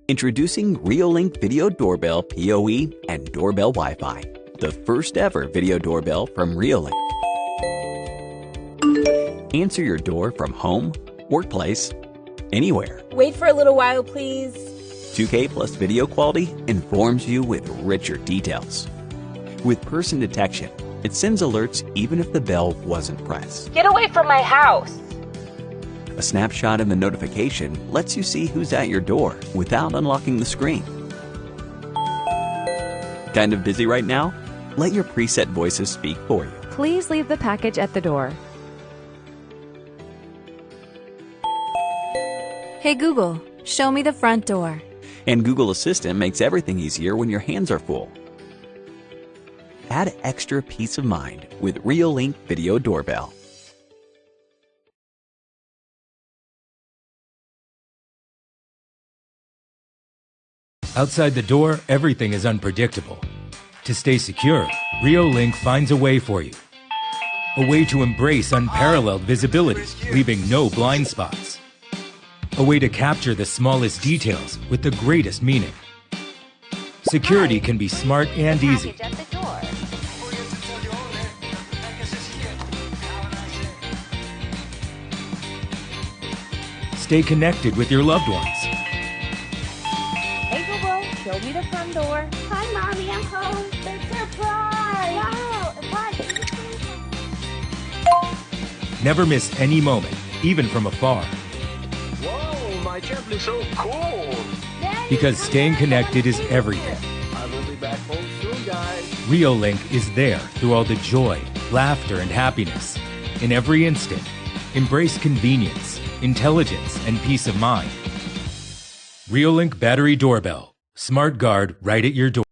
Introducing Reolink Video Doorbell PoE and Doorbell Wi-Fi, the first ever video doorbell from Reolink. Answer your door from home, workplace, anywhere. Wait for a little while, please. 2K plus video quality informs you with richer details. With person detection, it sends alerts even if the bell wasn't pressed. Get away from my house. A snapshot of the notification lets you see who's at your door without unlocking the screen. Kind of busy right now? Let your preset voices speak for you. Please leave the package at the door. Hey Google, show me the front door. And Google Assistant makes everything easier when your hands are full. Add extra peace of mind with Reolink Video Doorbell. Outside the door, everything is unpredictable. To stay secure, Reolink finds a way for you. A way to embrace unparalleled visibility, leaving no blind spots. A way to capture the smallest details with the greatest meaning. Security can be smart and easy. Stay connected with your loved ones. Hey Google, show me the front door. Hi Mommy, I'm home. It's a surprise. Wow, Never miss any moment, even from afar. Whoa, my chef is so cool. Because staying connected is everything. I will be back home soon, guys. Reolink is there through all the joy, laughter, and happiness. In every instant, embrace convenience, intelligence, and peace of mind. Reolink Battery Doorbell. Smart Guard right at your door.